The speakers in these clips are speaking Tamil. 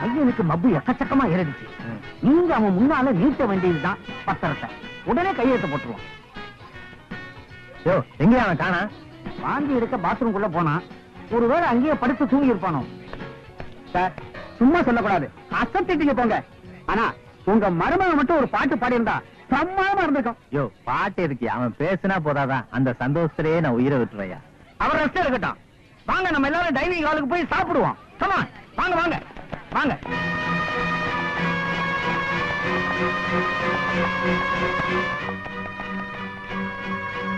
பையனுக்கு மப்பு எக்கச்சக்கமா ஏறிடுச்சு. நீங்க அவன் முன்னால நீட்ட வேண்டியதுதான் பத்திரத்தை. உடனே கையெழுத்து போட்டுருவான். எங்க அவன் காணா? வாந்தி எடுக்க பாத்ரூம்குள்ள போனா. ஒருவேளை அங்கேயே படுத்து தூங்கி இருப்பானோ. சார், சும்மா சொல்லக்கூடாது, அசத்திட்டீங்க போங்க. ஆனா உங்க மருமகன் மட்டும் ஒரு பாட்டு பாடியிருந்தா சம்மானமா இருந்திருக்கும். யோ, பாட்டு இருக்கு, அவன் பேசினா போதாதான், அந்த சந்தோஷத்திலேயே நான் உயிரை விட்டுறையா. அவர் ரெஸ்ட் இருக்கட்டும். வாங்க, நம்ம எல்லாரும் டைனிங் ஹாலுக்கு போய் சாப்பிடுவோம். கமான், வாங்க வாங்க வாங்க.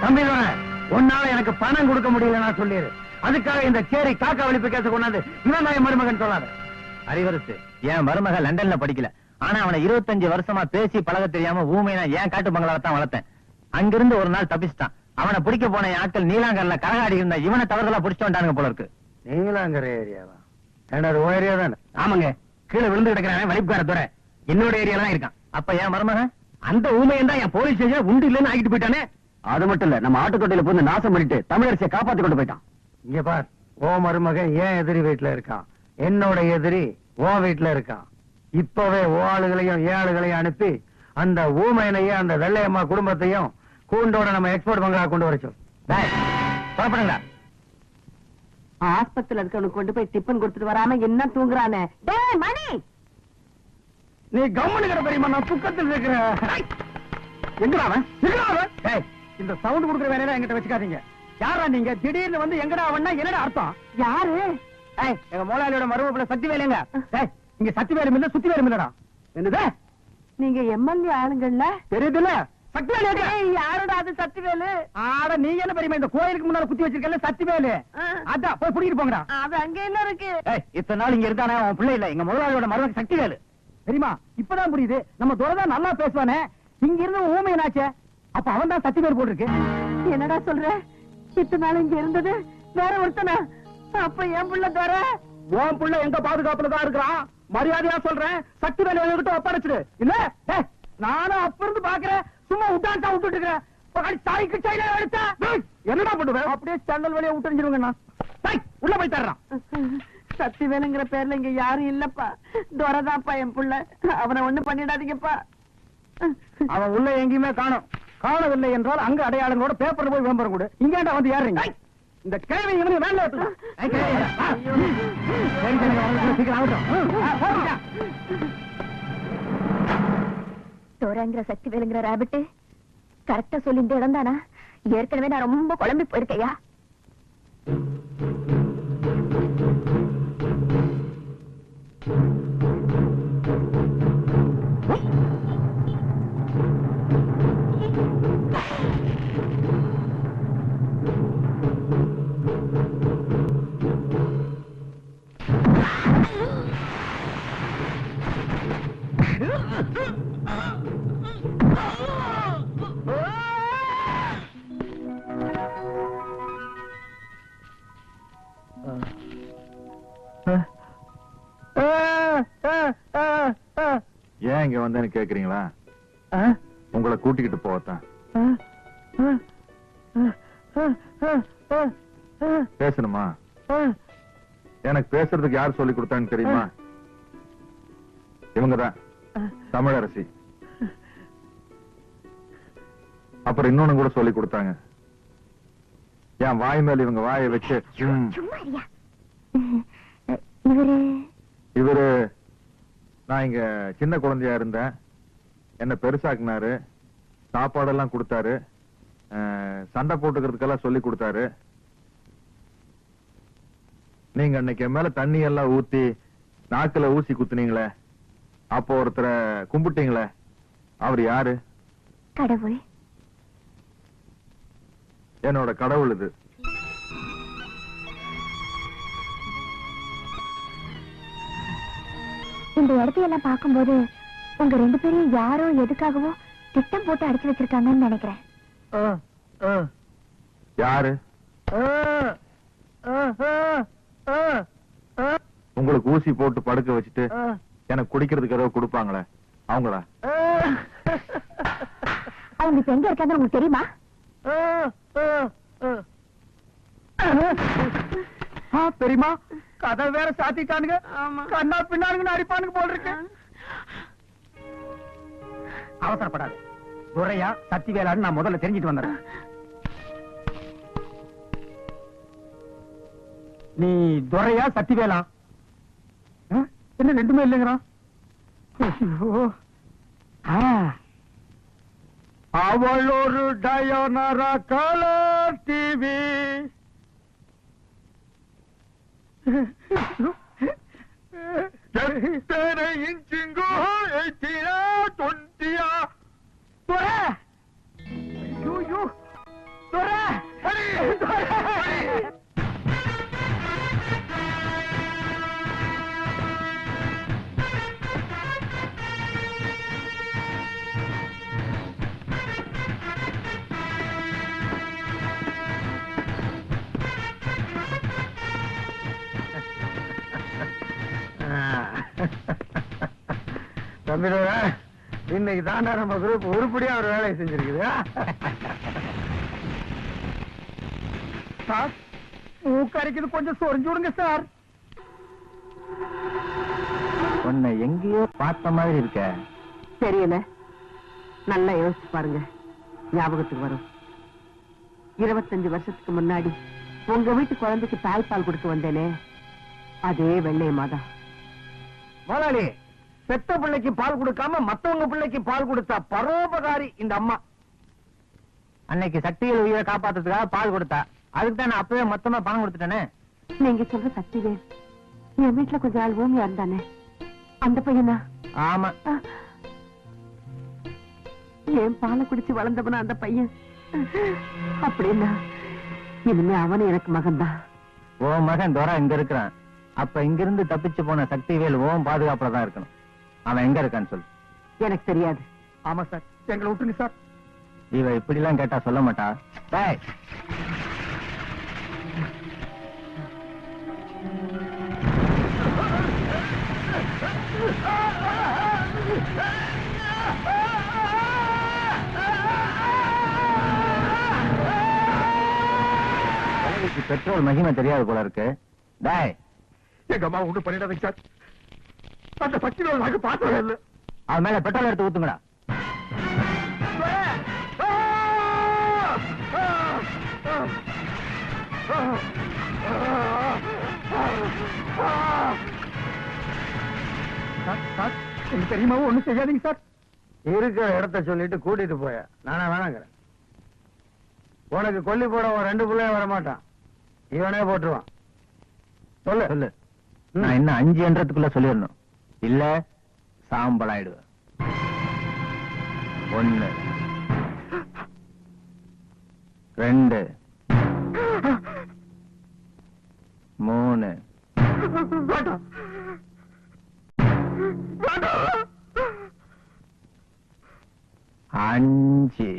தம்பி, உன்னால எனக்கு பணம் கொடுக்க முடியல நான் சொல்லிடு. அதுக்காக இந்த சேரி காக்கா வலிப்பு கேட்டு கொண்டாந்து இவன் தான் என் மருமகன் சொல்லாத. அறிவரசு, என் மருமகன் லண்டன்ல படிக்கல. ஆனா அவனை 25 வருஷமா பேசி பழக தெரியாம ஊமையா ஏன் காட்டு பங்களாவத்தான் வளர்த்தேன். அங்கிருந்து ஒரு நாள் தப்பிச்சிட்டான். அவனை பிடிக்க போன ஆட்கள் நீலாங்கர்ல கரகாடி இருந்தா இவனை தவறுதலா பிடிச்சிட்டு வந்தானுங்க போல இருக்கு. நீலாங்கர் ஏரியாவா? ஏன்னா ஏரியா தானே? ஆமாங்க, கீழே விழுந்து கிடக்கிறான் வலிப்புக்கார துறை என்னோட ஏரியால தான் இருக்கான். அப்ப என் மருமகன் அந்த ஊமையன் தான் என் போலீஸ் ஸ்டேஷன் உண்டு இல்லன்னு ஆகிட்டு போயிட்டானே. அது மட்டும் இல்ல, நம்ம ஆட்டுக்கொட்டையில போய் நாசம் பண்ணிட்டு தமிழரசியை காப்பாத்தி கொண்டு போயிட்டான். இங்க பார், ஓ மருமகன் ஏன் எதிரி வீட்டுல இருக்கான், என்னோட எதிரி ஓ வீட்டுல இருக்கான். இப்பவே ஓ ஆளுகளையும் ஏ ஆளுகளையும் அனுப்பி அந்த ஊமையனையும் அந்த வெள்ளையம்மா குடும்பத்தையும் கூண்டோட நம்ம எக்ஸ்போர்ட் பங்களா கொண்டு வரச்சோம். புறப்படுங்க. ஆஸ்பத்திரியில இருக்கவனுக்கு கொண்டு போய் டிஃபன் கொடுத்துட்டு வராம என்ன தூங்குறானே. மணி, நீ கவனிக்கிற பெரியமா, நான் துக்கத்தில் இருக்கிறேன். எங்கடா அவன்? இந்த சவுண்ட் கொடுக்குற வேலையில எங்கிட்ட வச்சுக்காதீங்க. யாரா நீங்க? திடீர்னு வந்து எங்கடா அவன்னா என்னடா அர்த்தம்? யாரு? எங்க முதலாளியோட மருமப்புல சக்தி வேலைங்க. இங்க சக்தி வேலும் இல்ல, சுத்தி வேலும் இல்லடா. என்னது? நீங்க எம்எல்ஏ ஆளுங்கள்ல தெரியுதுல்ல? சக்தி வேலு யாரோட? அது சக்திவேலு. ஆட, நீங்க என்ன பெரியமா இந்த கோயிலுக்கு முன்னால குத்தி வச்சிருக்கல சக்தி வேலு? அதான் போய் புடிக்கிட்டு போங்கடா. அது அங்க என்ன இருக்கு? இத்தனை நாள் இங்க இருந்தானே அவன் பிள்ளை இல்ல, எங்க முதலாளியோட மருமக சக்தி வேலு. தெரியுமா? இப்பதான் புரியுது. நம்ம துரைதான் நல்லா பேசுவானே, இங்க இருந்து ஊமையனாச்சே. அப்ப அவன் தான் சக்தி வேலு போட்டிருக்கு. என்னடா சொல்ற? இத்தனை நாள் இங்க இருந்தது வேற ஒருத்தனா? அப்ப என் புள்ள தர உன் புள்ள எங்க பாதுகாப்புல தான் இருக்கிறான். மரியாதையா சொல்றேன், சக்தி வேலை கிட்ட ஒப்படைச்சிடு. இல்ல நானும் அப்ப இருந்து பாக்குறேன், சும்மா உட்டான்டா விட்டுட்டு இருக்கிறேன். தாய்க்கு சைல எடுத்தா என்னடா பண்ணுவேன்? அப்படியே ஸ்டாண்டல் வழியா விட்டுருங்க. உள்ள போய் தர்றான். சக்தி வேலுங்கிற பேர்ல இங்க யாரும் இல்லப்பா. துரதாப்பா என் புள்ள. அவனை ஒண்ணு பண்ணிடாதீங்கப்பா. அவன் உள்ள எங்கேயுமே காணவில்லை என்றால் அங்க அடையாளங்களோட பேப்பர்ல போய் விளம்பரம் கொடு. இங்கேண்டா வந்து ஏறுறீங்க? இந்த கேள்வி இவனுக்கு வேலை ஏற்றலாம். தோராங்கிற சக்தி வேலுங்கிற ராபிட்டு கரெக்டா சொல்லி இந்த இடம் தானா? ஏற்கனவே நான் ரொம்ப குழம்பி போயிருக்கையா. ஏன் இங்க வந்தேன்னு கேக்குறீங்களா? உங்களை கூட்டிக்கிட்டு போவத்தான். பேசணுமா? எனக்கு பேசுறதுக்கு யார் சொல்லி கொடுத்தான்னு தெரியுமா? இவங்கதான் தமிழரசி. அப்புறம் இன்னொன்னு கூட சொல்லி கொடுத்தாங்க. என் வாய் மேல இவங்க வாயை வச்சு இவரு நான் இங்க சின்ன குழந்தையா இருந்தேன், என்ன பெருசாக்குனாரு, சாப்பாடெல்லாம் கொடுத்தாரு, சண்டை போட்டுக்கிறதுக்கெல்லாம் சொல்லி கொடுத்தாரு. நீங்க அன்னைக்கு என் மேல தண்ணி எல்லாம் ஊத்தி நாக்குல ஊசி குத்துனீங்களே, அப்போ ஒருத்தரை கும்பிட்டீங்களே, அவர் யாரு? கடவுள். என்னோட கடவுள் இது. இந்த இடத்தையெல்லாம் பார்க்கும்போது உங்க 2 பேரையும் யாரோ எதுக்காகவோ திட்டம் போட்டு அடிச்சு வச்சிருக்காங்கன்னு நினைக்கிறேன். யாரு? உங்களுக்கு ஊசி போட்டு படுக்க வச்சுட்டு எனக்கு குடிக்கிறதுக்கு ஏதோ கொடுப்பாங்களே, அவங்களா? அவங்க இப்ப எங்க இருக்காங்க உங்களுக்கு தெரியுமா? தெரியுமா? கதை வேற சாத்திட்டானுங்க. ஆமா. கண்ணா பின்னானுங்க அடிப்பானுங்க போல் இருக்கு. அவசரப்படாது. துரையா சத்திவேலான்னு நான் முதல்ல தெரிஞ்சிட்டு வந்துடுறேன். நீ துரையா சத்திவேலா? என்ன ரெண்டுமே இல்லைங்கிறான். அவள் ஒரு டயோனரா கலர் டிவி. இன்ச்சிங்கோ 20 துரை. ஐயோ துரை. தம்பி இன்னைக்கு தாண்டா நம்ம குரூப் உருப்படியா ஒரு வேலையை செஞ்சிருக்குது. சார் மூக்கரைக்குது, கொஞ்சம் சொரிஞ்சு விடுங்க சார். உன்னை எங்கேயோ பார்த்த மாதிரி இருக்க. தெரியல, நல்லா யோசிச்சு பாருங்க, ஞாபகத்துக்கு வரும். 25 வருஷத்துக்கு முன்னாடி உங்க வீட்டு குழந்தைக்கு தாய்ப்பால் கொடுக்க வந்தேனே, அதே வெள்ளையம்மாதான். முதலாளி, பெத்த பிள்ளைக்கு பால் கொடுக்காம மத்தவங்க பிள்ளைக்கு பால் கொடுத்தா பரோபகாரி இந்த அம்மா. அன்னைக்கு சக்தியில் உயிரை காப்பாத்துறதுக்காக பால் கொடுத்தா, அதுக்கு தான் நான் அப்பவே மொத்தமா பணம் கொடுத்துட்டேனே. நீங்க சொல்ற சக்திவேல் என் வீட்டுல கொஞ்ச நாள் ஊமியா இருந்தானே, அந்த பையனா? ஆமா. என் பாலை குடிச்சு வளர்ந்தவனா அந்த பையன்? அப்படின்னா இனிமே அவனு எனக்கு மகன்தான். ஓ மகன் துரை இங்க இருக்கிறான். அப்ப இங்கிருந்து தப்பிச்சு போன சக்திவேல் ஓம் பாதுகாப்புல தான் இருக்கணும். அவன் எங்க இருக்கான்னு சொல்லு. எனக்கு தெரியாது. ஆமா சார், எங்களை விட்டுருங்க சார். இவ இப்படி எல்லாம் கேட்டா சொல்ல மாட்டா. டேய், பெட்ரோல் மகிமை தெரியாது போல இருக்கு. டேய், எங்க அம்மா ஒண்ணு பண்ணிடாதீங்க சார். அந்த சக்திவேல் நாங்க பார்த்தவே இல்லை. அவன் மேல பெட்ரோல் எடுத்து ஊத்துங்கடா. எனக்கு தெரியுமா ஒண்ணும் செய்யாதீங்க சார். இருக்கிற இடத்த சொல்லிட்டு கூட்டிட்டு போய நானா வேணாங்கிறேன். உனக்கு கொல்லி போட ஒரு 2 பிள்ளைய வரமாட்டான், இவனே போட்டுருவான். சொல்லு சொல்லு. நான் இன்னும் 5 என்றதுக்குள்ள சொல்லிடணும், இல்ல சாம்பல் ஆயிடுவேன். 1 2 3 5.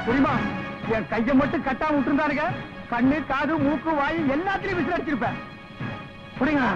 தெரியுமா, என் கையை மட்டும் கட்டாம விட்டுருந்தானுங்க, கண்ணு காது மூக்கு வாய் எல்லாத்திலையும் விசில் அடிச்சிருப்பேன். புரியுங்களா?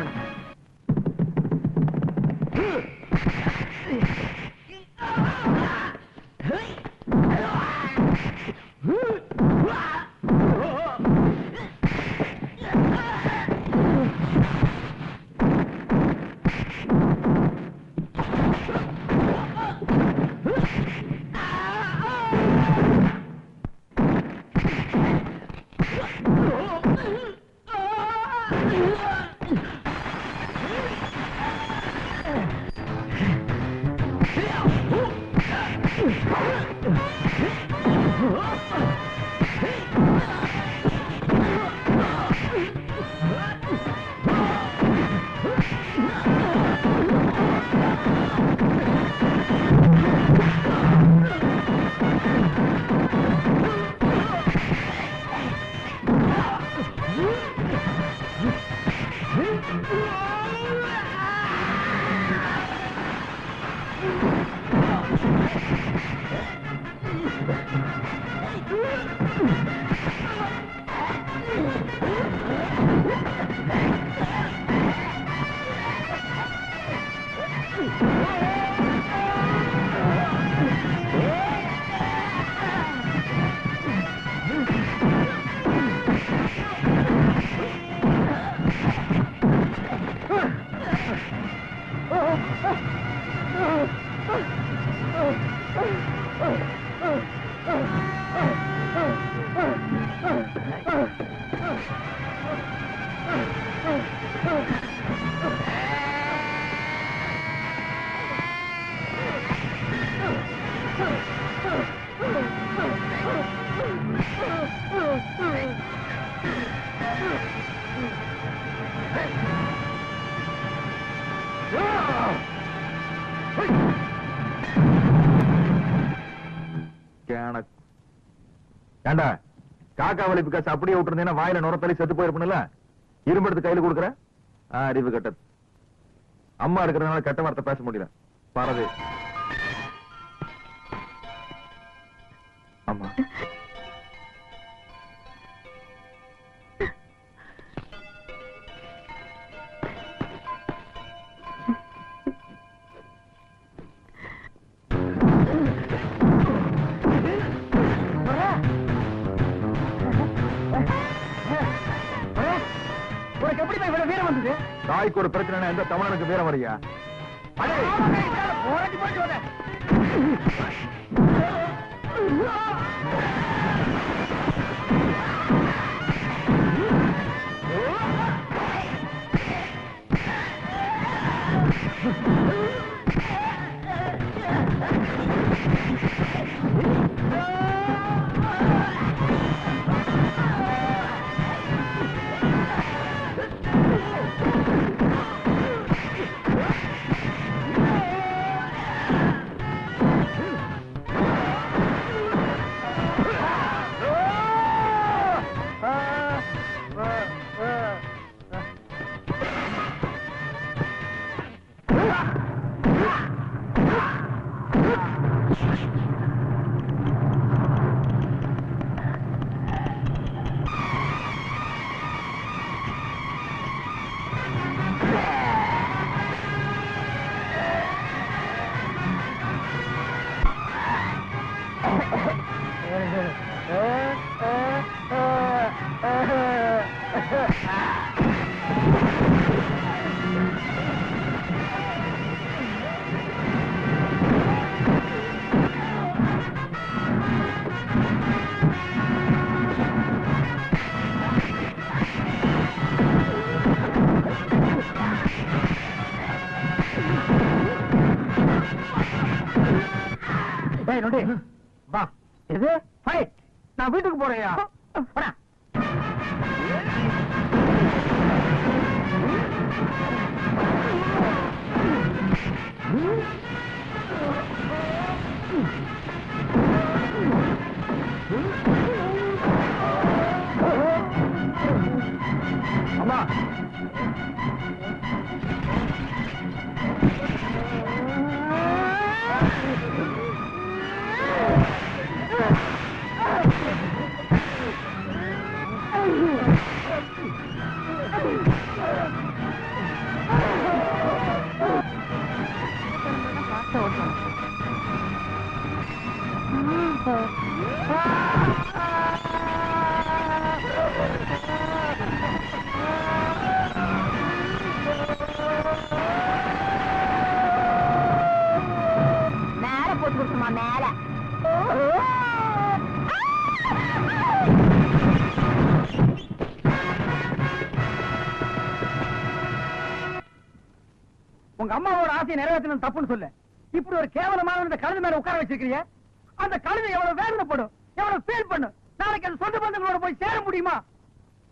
ஏண்டா காக்கா வலிப்பு காசு அப்படியே விட்டுருந்தீங்கன்னா வாயில நுரத்தலி செத்து போயிருப்பணும்ல. இரும்பு எடுத்து கையில கொடுக்குற அறிவு கட்டது. அம்மா இருக்கிறதுனால கெட்ட வார்த்தை பேச முடியல. பாரதி அம்மா தாய்க்கு ஒரு பிரச்சனை எந்த தமிழனுக்கு வீரம் வரையா? வா, இது ஃபைட். நான் வீட்டுக்கு போறேயா? அம்மா மேல போட்டு கொடுக்குமா? மேல உங்க அம்மாவோட ஆசையை நிறைவேற்றணும் தப்புன்னு சொல்லு. இப்படி ஒரு கேவலமான இந்த கழுது மேல உட்கார வச்சிருக்கீங்க. அந்த கழுது எவ்வளவு வேதனைப்படும், எவ்வளவு ஃபீல் பண்ணும். நாளைக்கு அது சொந்த பந்தங்களோட போய் சேர முடியுமா?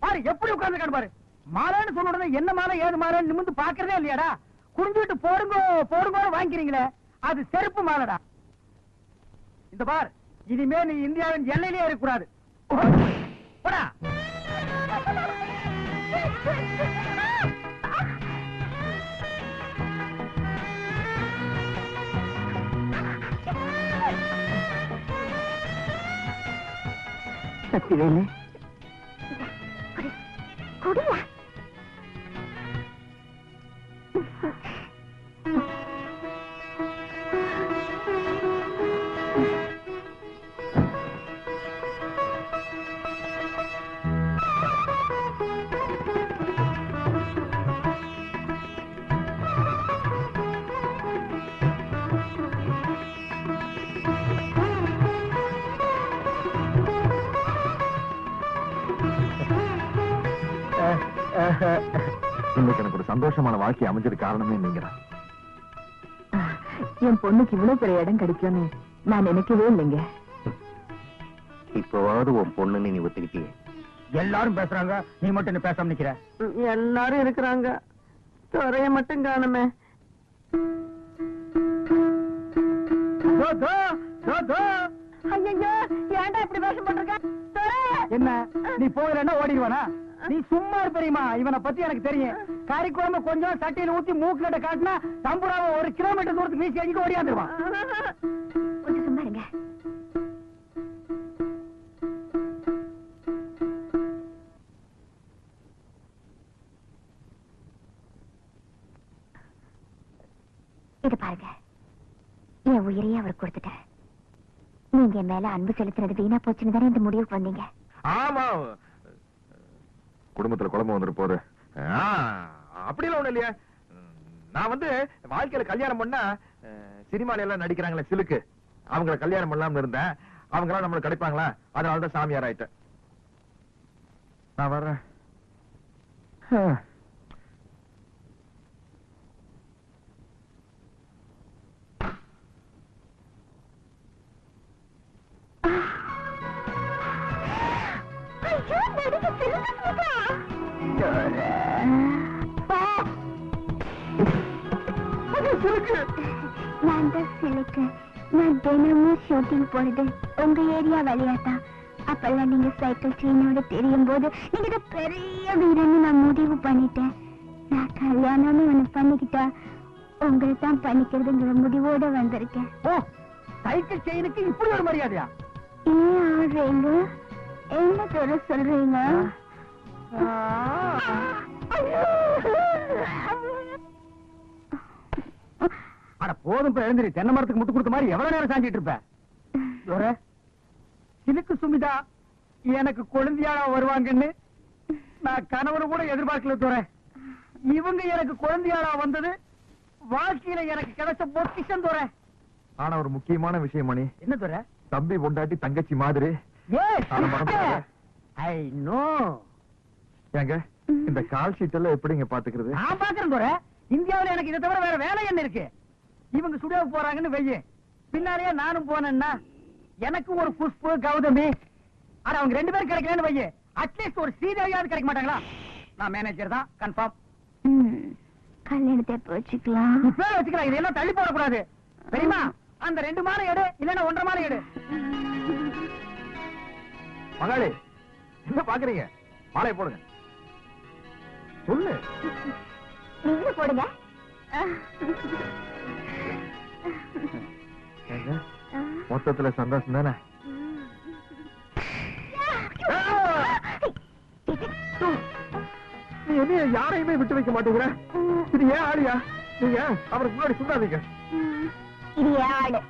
பாரு எப்படி உட்கார்ந்து பாரு. மாலைன்னு சொன்ன உடனே என்ன மாலை ஏது மாலைன்னு நிமிந்து பாக்குறதே இல்லையாடா? குடிஞ்சுட்டு போடுங்கோ போடுங்கோ வாங்கிறீங்களே, அது செருப்பு மாலைடா. இந்த பார், இனிமே நீ இந்தியாவின் எல்லையிலேயே இருக்கக்கூடாது. போடா. சக்திவேலு, குடியா? இன்னைக்கு எனக்கு ஒரு சந்தோஷமான வாழ்க்கை அமைஞ்சது காரணமே நீங்கதான். என் பொண்ணுக்கு இவ்வளவு பெரிய இடம் கிடைக்கும்னு நான் நினைக்கவே இல்லைங்க. இப்பவாவது உன் பொண்ணுன்னு நீ ஒத்துக்கிட்டியே. எல்லாரும் பேசுறாங்க, நீ மட்டும் என்ன பேசாம நிக்கிற? எல்லாரும் இருக்கிறாங்க, துறைய மட்டும் காணுமே. ஏன்டா இப்படி வேஷம் பண்றீங்க? என்ன நீ போகலன்னா ஓடிடுவானா? நீ சும்மா தெரியுமா? இவனை பத்தி எனக்கு தெரியும். கறிக்குழம்பு கொஞ்சம் சட்டையில ஊத்தி மூக்குல காட்டினா தம்புராவை 1 கிலோமீட்டர் தூரத்துக்கு வீசி அடிக்க ஓடியாந்துருவான். கொஞ்சம் சும்மா இருங்க. இது பாருங்க, என் உயிரையே அவர் கொடுத்துட்டேன். நீங்க என் மேல அன்பு செலுத்துறது வீணா போச்சுன்னு தானே இந்த முடிவுக்கு வந்தீங்க. ஆமா, குடும்பத்துல குழம்பு வந்துட்டு போகுது. அப்படிலாம் ஒண்ணு இல்லையா. நான் வந்து வாழ்க்கையில கல்யாணம் பண்ணா சினிமால எல்லாம் நடிக்கிறாங்களே சிலுக்கு, அவங்களை கல்யாணம் பண்ணலாம்னு இருந்தேன். அவங்க எல்லாம் நம்மளுக்கு கிடைப்பாங்களா, அதனாலதான் சாமியார் ஆயிட்டேன். நான் வர்றேன். நான் தான் சிலுக்கு. நான் தினமும் ஷூட்டிங் போறது உங்க ஏரியா வழியாதான். அப்பெல்லாம் நீங்க சைக்கிள் செயினோட தெரியும் போது நீங்க பெரிய வீரன்னு நான் முடிவு பண்ணிட்டேன். நான் கல்யாணம்னு ஒண்ணு பண்ணிக்கிட்டா உங்களை தான் பண்ணிக்கிறதுங்கிற முடிவோட வந்திருக்கேன். ஓ, சைக்கிள் செயினுக்கு இப்படி ஒரு மரியாதையா? ஏன் ஆடுறீங்க? என்ன தர சொல்றீங்க? அட போதும், எழுந்திரி. தென்னை மரத்துக்கு முட்டு கொடுத்த மாதிரி எவ்வளவு நேரம் சாஞ்சிட்டு இருப்ப? சிலுக்கு சுமிதா எனக்கு குழந்தையாளா வருவாங்கன்னு நான் கணவரு கூட எதிர்பார்க்கல துறை. இவங்க எனக்கு குழந்தையாளா வந்தது வாழ்க்கையில எனக்கு கிடைச்ச பொக்கிஷம் துறை. ஆனா ஒரு முக்கியமான விஷயம் மணி. என்ன துறை? தம்பி பொண்டாட்டி தங்கச்சி மாதிரி. I know. ஏங்க இந்த கால் ஷீட் எல்லாம் எப்படிங்க பாத்துக்கிறது? நான் பாக்குறேன் துறை. இந்தியாவில எனக்கு இதை தவிர வேற வேலை என்ன இருக்கு? இவங்க சுடியோக்கு போறாங்கன்னு வெய்ய, பின்னாலேயே நானும் போனேன்னா எனக்கு ஒரு புஷ்பு கௌதமி, ஆனா அவங்க 2 பேரும் கிடைக்கலன்னு வைய, அட்லீஸ்ட் ஒரு ஸ்ரீதேவியாவது கிடைக்க மாட்டாங்களா? நான் மேனேஜர் தான், கன்ஃபார்ம். கல்யாணத்தை வச்சுக்கலாம். பேர் வச்சுக்கலாம். இதெல்லாம் தள்ளி போடக்கூடாது தெரியுமா? அந்த 2 மாலை எடு, இல்லன்னா 1.5 மாலை எடு. மகாளி என்ன பாக்குறீங்க? மாலையை போடுங்க. சொல்லு. நீங்க போடுங்க. மொத்தத்துல சந்தோஷம் தானே? நீ என்ன யாரையுமே விட்டு வைக்க மாட்டேங்கிற? இது ஏன் ஆளியா? நீங்க அவருக்கு முன்னாடி சொல்லாதீங்க. இது ஏன் ஆளு?